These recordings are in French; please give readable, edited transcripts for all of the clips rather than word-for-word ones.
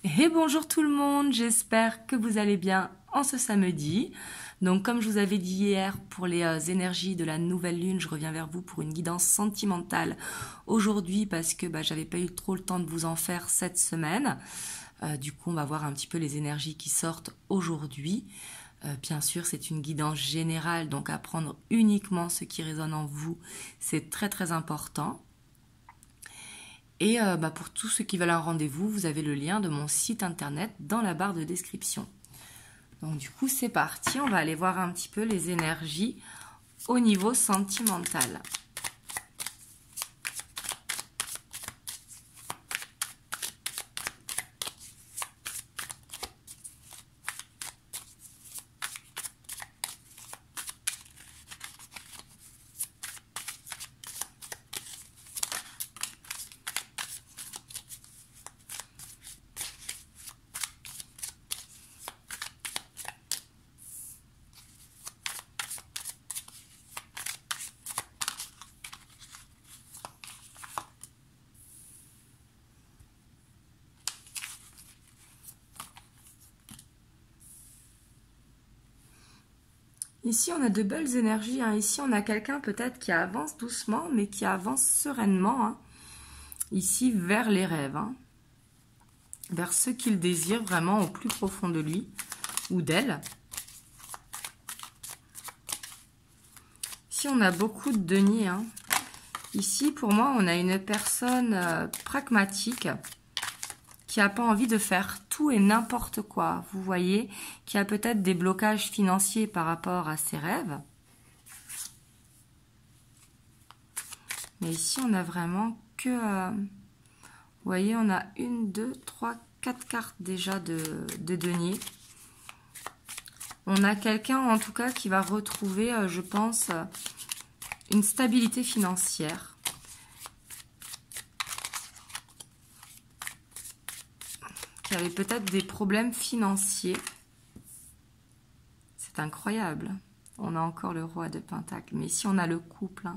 Et bonjour tout le monde, j'espère que vous allez bien en ce samedi. Donc comme je vous avais dit hier pour les énergies de la nouvelle lune, je reviens vers vous pour une guidance sentimentale aujourd'hui parce que j'avais pas eu trop le temps de vous en faire cette semaine. Du coup on va voir un petit peu les énergies qui sortent aujourd'hui. Bien sûr c'est une guidance générale, donc à prendre uniquement ce qui résonne en vous, c'est très très important. Et pour tous ceux qui veulent un rendez-vous, vous avez le lien de mon site internet dans la barre de description. Donc du coup, c'est parti. On va aller voir un petit peu les énergies au niveau sentimental. Ici, on a de belles énergies. Ici, on a quelqu'un peut-être qui avance doucement, mais qui avance sereinement. Ici, vers les rêves. Vers ce qu'il désire vraiment au plus profond de lui ou d'elle. Ici, on a beaucoup de deniers. Ici, pour moi, on a une personne pragmatique qui n'a pas envie de faire tout et n'importe quoi, vous voyez, qui a peut-être des blocages financiers par rapport à ses rêves. Mais ici, on a vraiment que... vous voyez, on a 1, 2, 3, 4 cartes déjà de deniers. On a quelqu'un, en tout cas, qui va retrouver, je pense, une stabilité financière. Qui avait peut-être des problèmes financiers. C'est incroyable. On a encore le roi de Pentacle. Mais ici, on a le couple.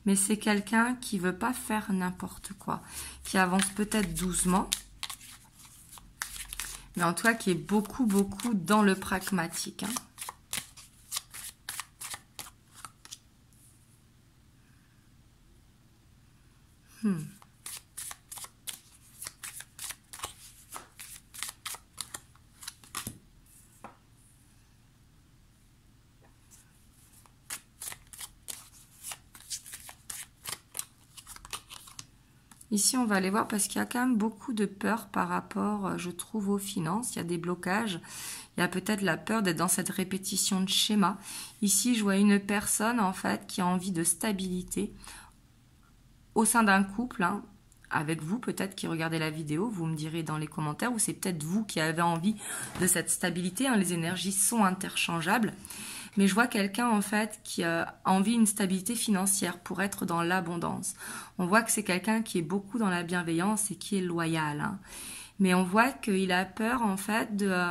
Mais c'est quelqu'un qui ne veut pas faire n'importe quoi. Qui avance peut-être doucement. Mais en tout cas, qui est beaucoup, beaucoup dans le pragmatique. Ici, on va aller voir parce qu'il y a quand même beaucoup de peur par rapport, je trouve, aux finances. Il y a des blocages. Il y a peut-être la peur d'être dans cette répétition de schéma. Ici, je vois une personne, en fait, qui a envie de stabilité au sein d'un couple, avec vous, peut-être, qui regardez la vidéo. Vous me direz dans les commentaires, ou c'est peut-être vous qui avez envie de cette stabilité. Les énergies sont interchangeables. Mais je vois quelqu'un, en fait, qui a envie d'une stabilité financière pour être dans l'abondance. On voit que c'est quelqu'un qui est beaucoup dans la bienveillance et qui est loyal. Mais on voit qu'il a peur, en fait, de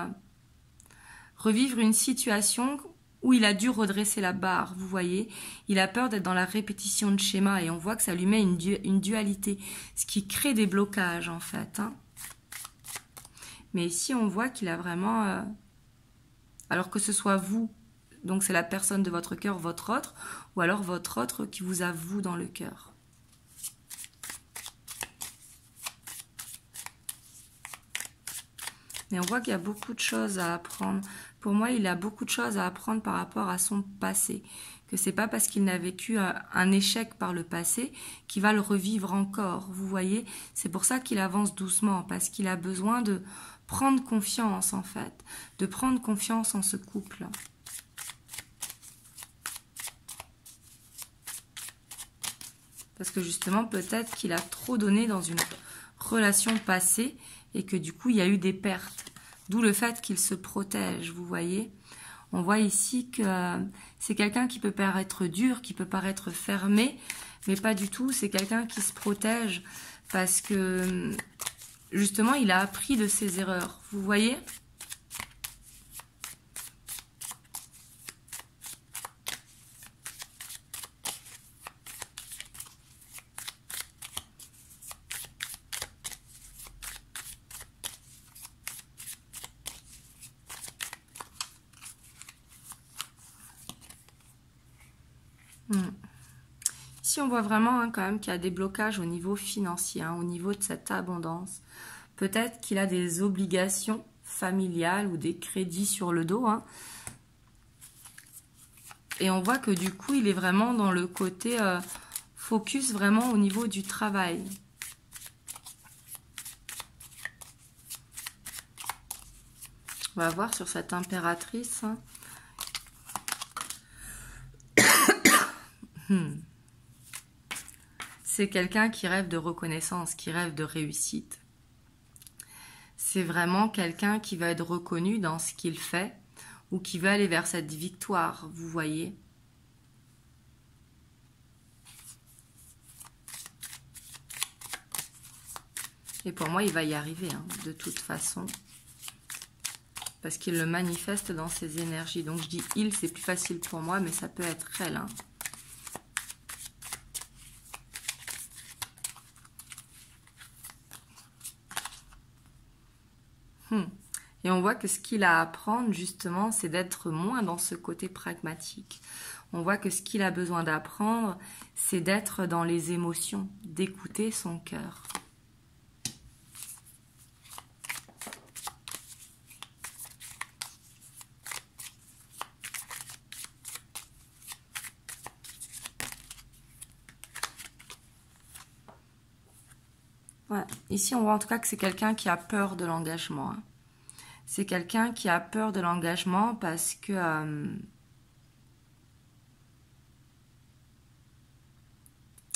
revivre une situation où il a dû redresser la barre, vous voyez. Il a peur d'être dans la répétition de schéma et on voit que ça lui met une dualité, ce qui crée des blocages, en fait. Mais ici, on voit qu'il a vraiment... alors que ce soit vous, donc c'est la personne de votre cœur, votre autre, ou alors votre autre qui vous a vous dans le cœur. Mais on voit qu'il y a beaucoup de choses à apprendre. Pour moi, il a beaucoup de choses à apprendre par rapport à son passé. Que c'est pas parce qu'il n'a vécu un échec par le passé qu'il va le revivre encore. Vous voyez, c'est pour ça qu'il avance doucement, parce qu'il a besoin de prendre confiance en fait, de prendre confiance en ce couple. Parce que justement, peut-être qu'il a trop donné dans une relation passée et que du coup, il y a eu des pertes. D'où le fait qu'il se protège, vous voyez. On voit ici que c'est quelqu'un qui peut paraître dur, qui peut paraître fermé, mais pas du tout. C'est quelqu'un qui se protège parce que, justement, il a appris de ses erreurs. Vous voyez ? Ici, on voit vraiment quand même qu'il y a des blocages au niveau financier, au niveau de cette abondance. Peut-être qu'il a des obligations familiales ou des crédits sur le dos. Et on voit que du coup, il est vraiment dans le côté focus vraiment au niveau du travail. On va voir sur cette impératrice. C'est quelqu'un qui rêve de reconnaissance, qui rêve de réussite. C'est vraiment quelqu'un qui va être reconnu dans ce qu'il fait ou qui veut aller vers cette victoire, vous voyez. Et pour moi, il va y arriver, de toute façon. Parce qu'il le manifeste dans ses énergies. Donc je dis il, c'est plus facile pour moi, mais ça peut être elle. Et on voit que ce qu'il a à apprendre, justement, c'est d'être moins dans ce côté pragmatique. On voit que ce qu'il a besoin d'apprendre, c'est d'être dans les émotions, d'écouter son cœur. Ouais. Ici, on voit en tout cas que c'est quelqu'un qui a peur de l'engagement. C'est quelqu'un qui a peur de l'engagement parce que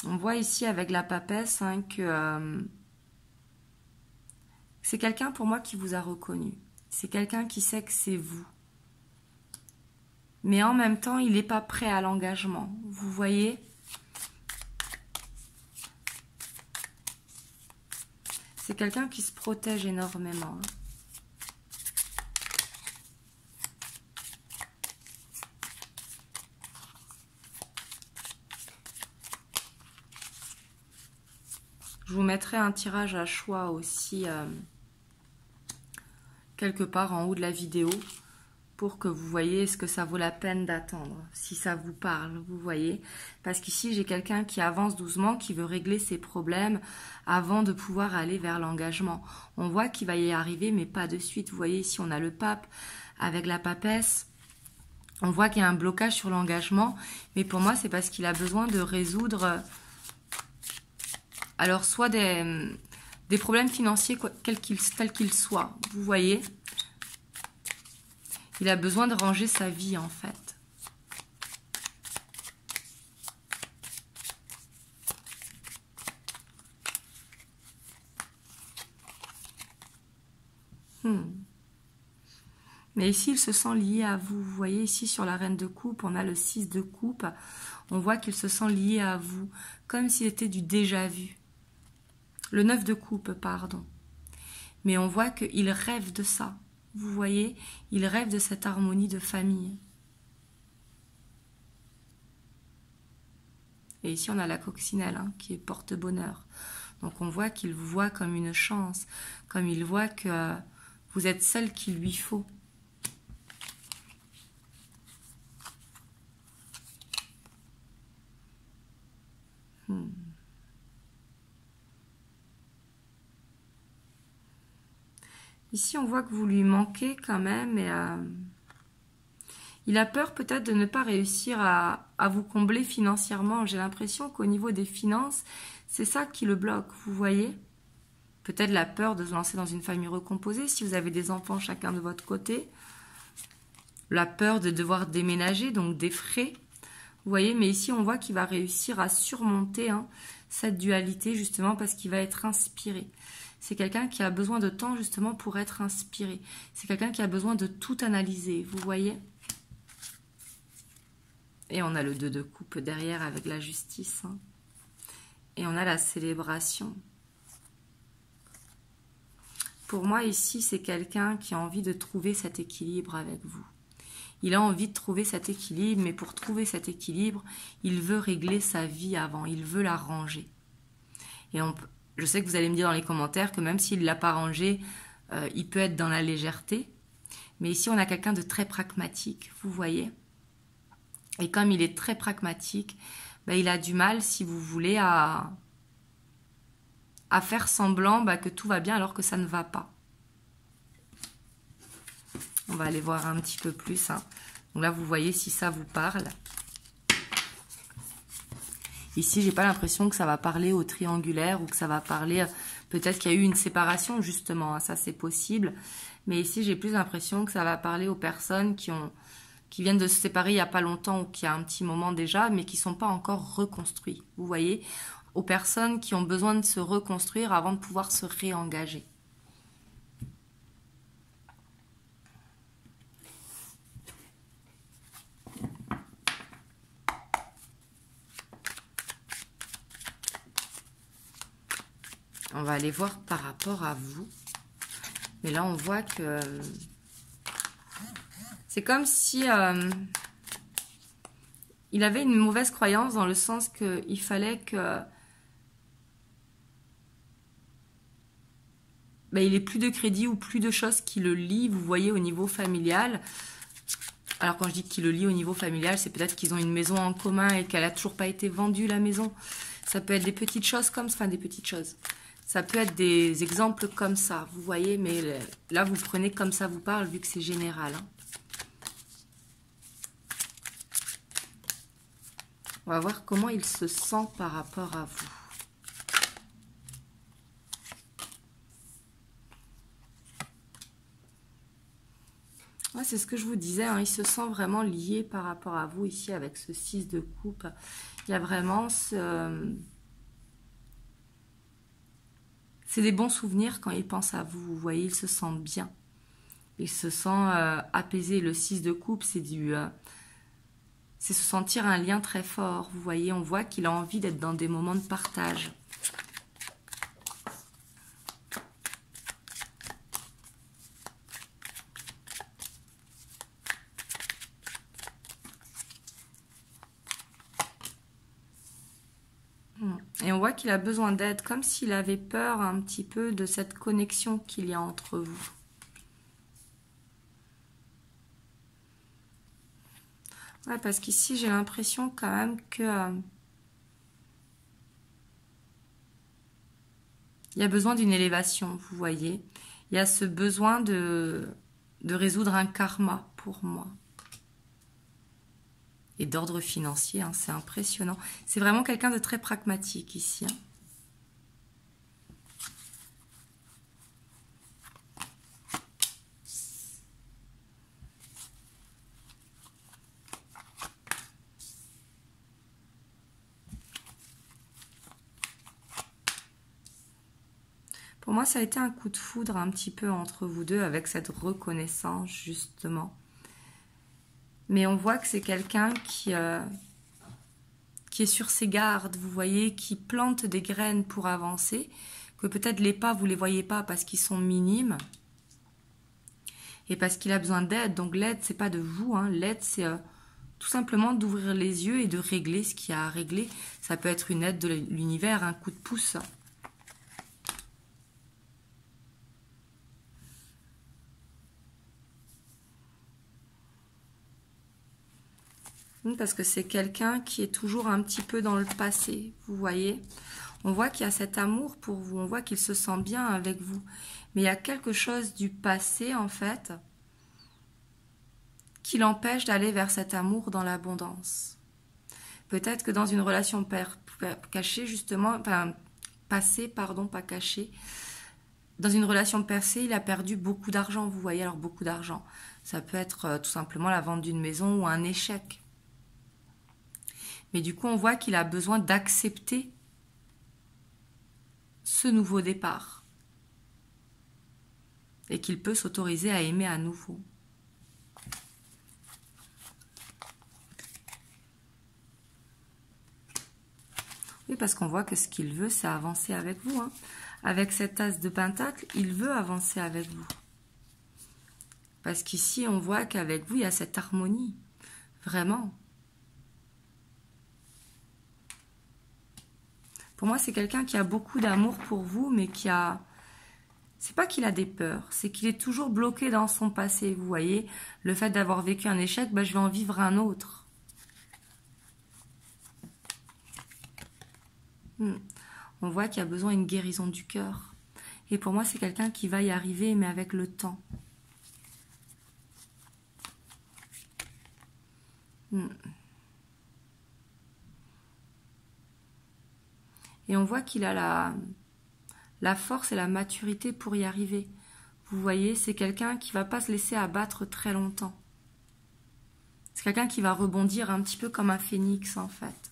on voit ici avec la papesse que c'est quelqu'un pour moi qui vous a reconnu. C'est quelqu'un qui sait que c'est vous. Mais en même temps, il n'est pas prêt à l'engagement. Vous voyez ? C'est quelqu'un qui se protège énormément. Je vous mettrai un tirage à choix aussi quelque part en haut de la vidéo pour que vous voyez ce que ça vaut la peine d'attendre, si ça vous parle, vous voyez. Parce qu'ici, j'ai quelqu'un qui avance doucement, qui veut régler ses problèmes avant de pouvoir aller vers l'engagement. On voit qu'il va y arriver, mais pas de suite. Vous voyez, ici, on a le pape avec la papesse. On voit qu'il y a un blocage sur l'engagement, mais pour moi, c'est parce qu'il a besoin de résoudre, alors, soit des problèmes financiers, tels qu'ils soient, vous voyez. Il a besoin de ranger sa vie, en fait. Mais ici, il se sent lié à vous. Vous voyez, ici, sur la reine de coupe, on a le 6 de coupe. On voit qu'il se sent lié à vous, comme s'il était du déjà vu. Le 9 de coupe, pardon. Mais on voit qu'il rêve de ça. Vous voyez, il rêve de cette harmonie de famille. Et ici, on a la coccinelle qui est porte-bonheur. Donc, on voit qu'il vous voit comme une chance, comme il voit que vous êtes celle qu'il lui faut. Ici, on voit que vous lui manquez quand même. Et, il a peur peut-être de ne pas réussir à vous combler financièrement. J'ai l'impression qu'au niveau des finances, c'est ça qui le bloque, vous voyez. Peut-être la peur de se lancer dans une famille recomposée, si vous avez des enfants chacun de votre côté. La peur de devoir déménager, donc des frais. Vous voyez, mais ici, on voit qu'il va réussir à surmonter cette dualité, justement, parce qu'il va être inspiré. C'est quelqu'un qui a besoin de temps, justement, pour être inspiré. C'est quelqu'un qui a besoin de tout analyser, vous voyez. Et on a le 2 de coupe derrière avec la justice. Et on a la célébration. Pour moi, ici, c'est quelqu'un qui a envie de trouver cet équilibre avec vous. Il a envie de trouver cet équilibre, mais pour trouver cet équilibre, il veut régler sa vie avant, il veut la ranger. Et je sais que vous allez me dire dans les commentaires que même s'il ne l'a pas rangé, il peut être dans la légèreté. Mais ici, on a quelqu'un de très pragmatique, vous voyez. Et comme il est très pragmatique, ben, il a du mal, si vous voulez, à faire semblant que tout va bien alors que ça ne va pas. On va aller voir un petit peu plus. Hein. Donc là, vous voyez si ça vous parle. Ici, j'ai pas l'impression que ça va parler au triangulaire ou que ça va parler... Peut-être qu'il y a eu une séparation, justement. Hein, ça, c'est possible. Mais ici, j'ai plus l'impression que ça va parler aux personnes qui viennent de se séparer il n'y a pas longtemps ou qui a un petit moment déjà, mais qui ne sont pas encore reconstruits. Vous voyez, aux personnes qui ont besoin de se reconstruire avant de pouvoir se réengager. On va aller voir par rapport à vous. Mais là, on voit que c'est comme si il avait une mauvaise croyance dans le sens qu'il fallait que il ait plus de crédit ou plus de choses qui le lient, vous voyez, au niveau familial. Alors quand je dis qu'il le lie au niveau familial, c'est peut-être qu'ils ont une maison en commun et qu'elle n'a toujours pas été vendue, la maison. Ça peut être des petites choses comme ça, enfin des petites choses. Ça peut être des exemples comme ça, vous voyez, mais là, vous prenez comme ça vous parle, vu que c'est général. Hein. On va voir comment il se sent par rapport à vous. Ouais, c'est ce que je vous disais, hein, il se sent vraiment lié par rapport à vous, ici, avec ce 6 de coupe. Il y a vraiment ce... C'est des bons souvenirs quand il pense à vous, vous voyez, il se sent bien. Il se sent apaisé. Le 6 de coupe, c'est c'est se sentir un lien très fort. Vous voyez, on voit qu'il a envie d'être dans des moments de partage. Et on voit qu'il a besoin d'aide, comme s'il avait peur un petit peu de cette connexion qu'il y a entre vous. Ouais, parce qu'ici, j'ai l'impression quand même que... il y a besoin d'une élévation, vous voyez. Il y a ce besoin de résoudre un karma pour moi. Et d'ordre financier, hein, c'est impressionnant. C'est vraiment quelqu'un de très pragmatique ici. Hein. Pour moi, ça a été un coup de foudre un petit peu entre vous deux avec cette reconnaissance, justement. Mais on voit que c'est quelqu'un qui est sur ses gardes, vous voyez, qui plante des graines pour avancer, que peut-être les pas, vous ne les voyez pas parce qu'ils sont minimes, et parce qu'il a besoin d'aide. Donc l'aide, c'est pas de vous, hein. L'aide, c'est tout simplement d'ouvrir les yeux et de régler ce qu'il y a à régler. Ça peut être une aide de l'univers, un coup de pouce. Parce que c'est quelqu'un qui est toujours un petit peu dans le passé, vous voyez. On voit qu'il y a cet amour pour vous, on voit qu'il se sent bien avec vous. Mais il y a quelque chose du passé, en fait, qui l'empêche d'aller vers cet amour dans l'abondance. Peut-être que dans une relation cachée, justement, enfin, passée, pardon, pas cachée, dans une relation passée, il a perdu beaucoup d'argent, vous voyez, alors beaucoup d'argent. Ça peut être tout simplement la vente d'une maison ou un échec. Mais du coup, on voit qu'il a besoin d'accepter ce nouveau départ. Et qu'il peut s'autoriser à aimer à nouveau. Oui, parce qu'on voit que ce qu'il veut, c'est avancer avec vous. Hein. Avec cet as de pentacle, il veut avancer avec vous. Parce qu'ici, on voit qu'avec vous, il y a cette harmonie. Vraiment. Pour moi, c'est quelqu'un qui a beaucoup d'amour pour vous, mais qui a... C'est pas qu'il a des peurs, c'est qu'il est toujours bloqué dans son passé, vous voyez. Le fait d'avoir vécu un échec, je vais en vivre un autre. On voit qu'il y a besoin d'une guérison du cœur. Et pour moi, c'est quelqu'un qui va y arriver, mais avec le temps. Et on voit qu'il a la force et la maturité pour y arriver. Vous voyez, c'est quelqu'un qui ne va pas se laisser abattre très longtemps. C'est quelqu'un qui va rebondir un petit peu comme un phénix, en fait.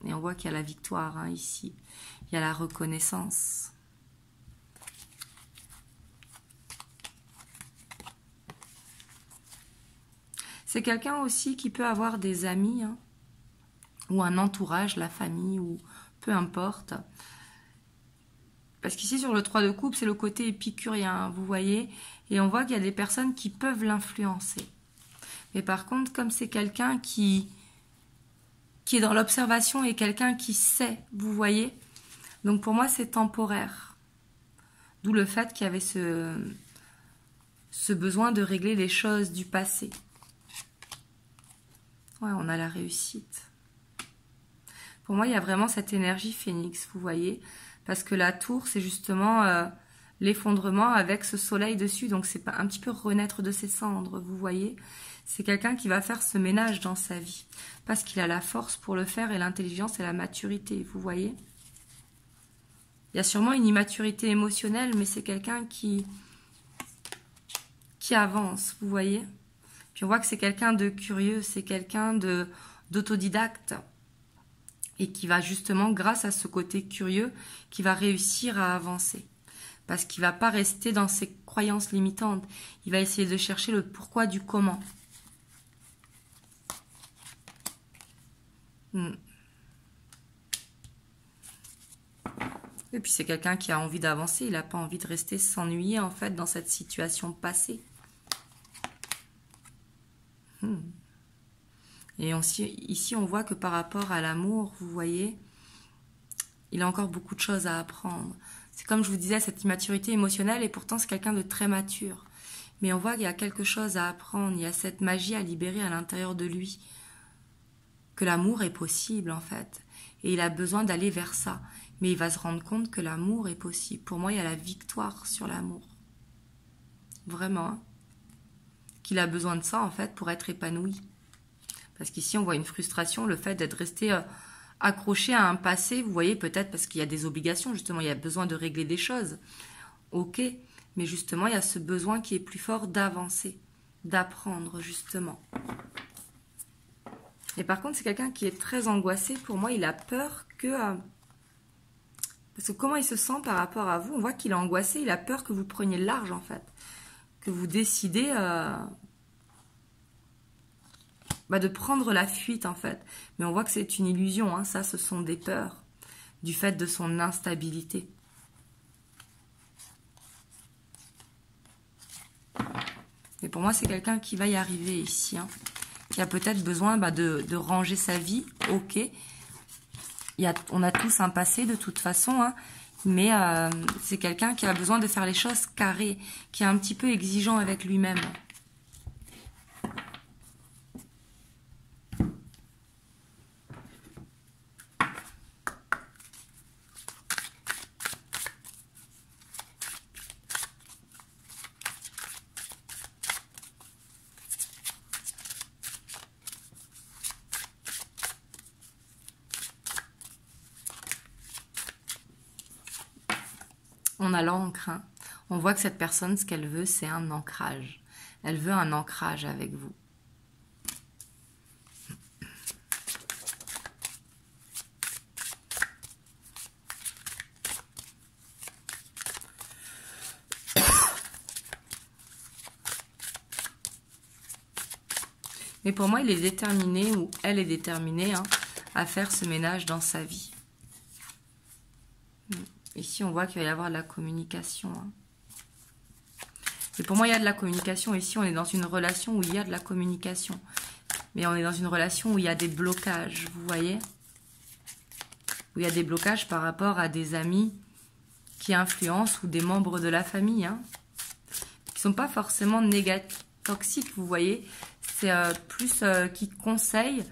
Et on voit qu'il y a la victoire, hein, ici. Il y a la reconnaissance. C'est quelqu'un aussi qui peut avoir des amis, hein, ou un entourage, la famille, ou peu importe. Parce qu'ici, sur le 3 de coupe, c'est le côté épicurien, hein, vous voyez. Et on voit qu'il y a des personnes qui peuvent l'influencer. Mais par contre, comme c'est quelqu'un qui est dans l'observation et quelqu'un qui sait, vous voyez. Donc pour moi, c'est temporaire. D'où le fait qu'il y avait ce besoin de régler les choses du passé. Ouais, on a la réussite. Pour moi, il y a vraiment cette énergie phénix, vous voyez. Parce que la tour, c'est justement l'effondrement avec ce soleil dessus. Donc c'est un petit peu renaître de ses cendres, vous voyez. C'est quelqu'un qui va faire ce ménage dans sa vie. Parce qu'il a la force pour le faire et l'intelligence et la maturité, vous voyez. Il y a sûrement une immaturité émotionnelle, mais c'est quelqu'un qui avance, vous voyez. Puis on voit que c'est quelqu'un de curieux, c'est quelqu'un d'autodidacte. Et qui va justement, grâce à ce côté curieux, qui va réussir à avancer. Parce qu'il ne va pas rester dans ses croyances limitantes. Il va essayer de chercher le pourquoi du comment. Et puis c'est quelqu'un qui a envie d'avancer. Il n'a pas envie de rester s'ennuyer en fait dans cette situation passée. Et ici, on voit que par rapport à l'amour, vous voyez, il a encore beaucoup de choses à apprendre. C'est comme je vous disais, cette immaturité émotionnelle, et pourtant c'est quelqu'un de très mature. Mais on voit qu'il y a quelque chose à apprendre, il y a cette magie à libérer à l'intérieur de lui. Que l'amour est possible, en fait. Et il a besoin d'aller vers ça. Mais il va se rendre compte que l'amour est possible. Pour moi, il y a la victoire sur l'amour. Vraiment. Hein. Qu'il a besoin de ça, en fait, pour être épanoui. Parce qu'ici, on voit une frustration, le fait d'être resté accroché à un passé, vous voyez, peut-être parce qu'il y a des obligations, justement, il y a besoin de régler des choses. Ok, mais justement, il y a ce besoin qui est plus fort d'avancer, d'apprendre, justement. Et par contre, c'est quelqu'un qui est très angoissé. Pour moi, il a peur que... parce que comment il se sent par rapport à vous, on voit qu'il est angoissé, il a peur que vous preniez le large, en fait. Que vous décidez... de prendre la fuite en fait. Mais on voit que c'est une illusion, hein. Ça ce sont des peurs, du fait de son instabilité. Et pour moi c'est quelqu'un qui va y arriver ici, hein. Qui a peut-être besoin de ranger sa vie, ok. On a tous un passé de toute façon, hein. Mais c'est quelqu'un qui a besoin de faire les choses carrées, qui est un petit peu exigeant avec lui-même. On a l'encre, hein. On voit que cette personne, ce qu'elle veut, c'est un ancrage. Elle veut un ancrage avec vous. Mais pour moi, il est déterminé, ou elle est déterminée, hein, à faire ce ménage dans sa vie. Ici, on voit qu'il va y avoir de la communication. Hein. Et pour moi, il y a de la communication. Ici, on est dans une relation où il y a de la communication. Mais on est dans une relation où il y a des blocages, vous voyez? Où il y a des blocages par rapport à des amis qui influencent ou des membres de la famille. Hein, qui ne sont pas forcément négatifs, toxiques, vous voyez? C'est plus qui conseillent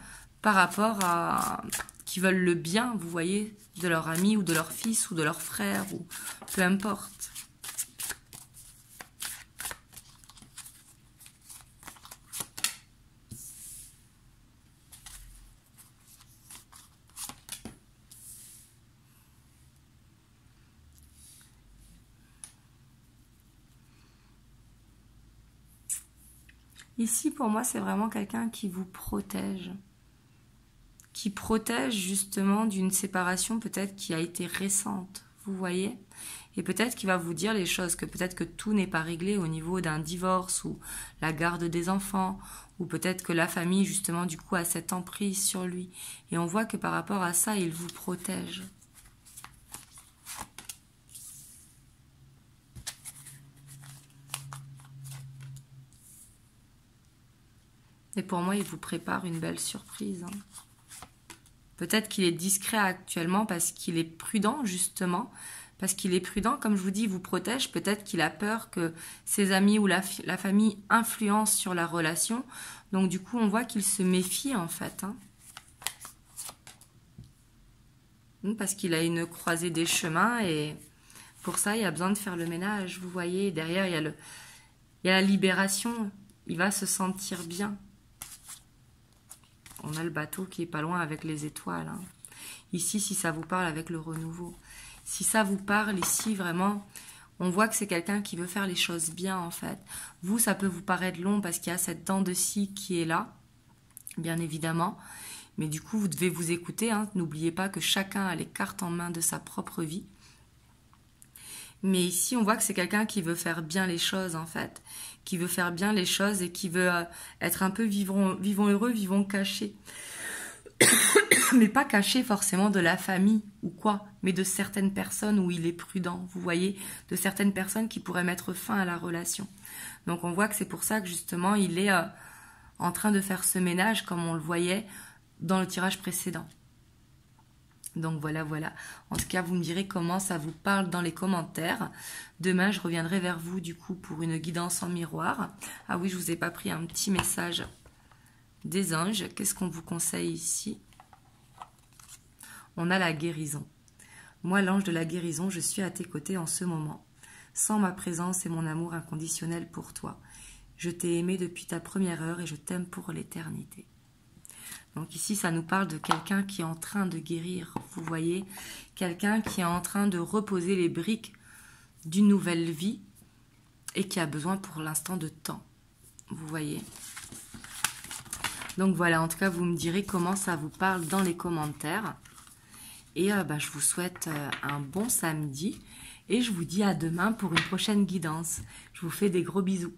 par rapport à... qui veulent le bien, vous voyez, de leur ami ou de leur fils ou de leur frère, ou peu importe. Ici, pour moi, c'est vraiment quelqu'un qui vous protège. Qui protège justement d'une séparation peut-être qui a été récente, vous voyez? Et peut-être qu'il va vous dire les choses, que peut-être que tout n'est pas réglé au niveau d'un divorce ou la garde des enfants, ou peut-être que la famille justement du coup a cette emprise sur lui. Et on voit que par rapport à ça, il vous protège. Et pour moi, il vous prépare une belle surprise. Peut-être qu'il est discret actuellement parce qu'il est prudent, justement. Parce qu'il est prudent, comme je vous dis, il vous protège. Peut-être qu'il a peur que ses amis ou la famille influencent sur la relation. Donc du coup, on voit qu'il se méfie, en fait. Parce qu'il a une croisée des chemins et pour ça, il y a besoin de faire le ménage. Vous voyez, derrière, il y a la libération. Il va se sentir bien. On a le bateau qui est pas loin avec les étoiles. Ici, si ça vous parle avec le renouveau. Si ça vous parle ici, vraiment, on voit que c'est quelqu'un qui veut faire les choses bien, en fait. Vous, ça peut vous paraître long parce qu'il y a cette dent de scie qui est là, bien évidemment. Mais du coup, vous devez vous écouter. N'oubliez pas que chacun a les cartes en main de sa propre vie. Mais ici, on voit que c'est quelqu'un qui veut faire bien les choses, en fait. Qui veut faire bien les choses et qui veut être un peu vivons heureux, vivons cachés. Mais pas cachés forcément de la famille ou quoi, mais de certaines personnes où il est prudent, vous voyez, de certaines personnes qui pourraient mettre fin à la relation. Donc on voit que c'est pour ça que justement il est en train de faire ce ménage comme on le voyait dans le tirage précédent. Donc voilà. En tout cas, vous me direz comment ça vous parle dans les commentaires. Demain, je reviendrai vers vous du coup pour une guidance en miroir. Ah oui, je vous ai pas pris un petit message des anges. Qu'est-ce qu'on vous conseille ici? On a la guérison. Moi, l'ange de la guérison, je suis à tes côtés en ce moment. Sans ma présence et mon amour inconditionnel pour toi. Je t'ai aimé depuis ta première heure et je t'aime pour l'éternité. Donc ici, ça nous parle de quelqu'un qui est en train de guérir, vous voyez, quelqu'un qui est en train de reposer les briques d'une nouvelle vie et qui a besoin pour l'instant de temps, vous voyez. Donc voilà, en tout cas, vous me direz comment ça vous parle dans les commentaires. Et je vous souhaite un bon samedi et je vous dis à demain pour une prochaine guidance. Je vous fais des gros bisous.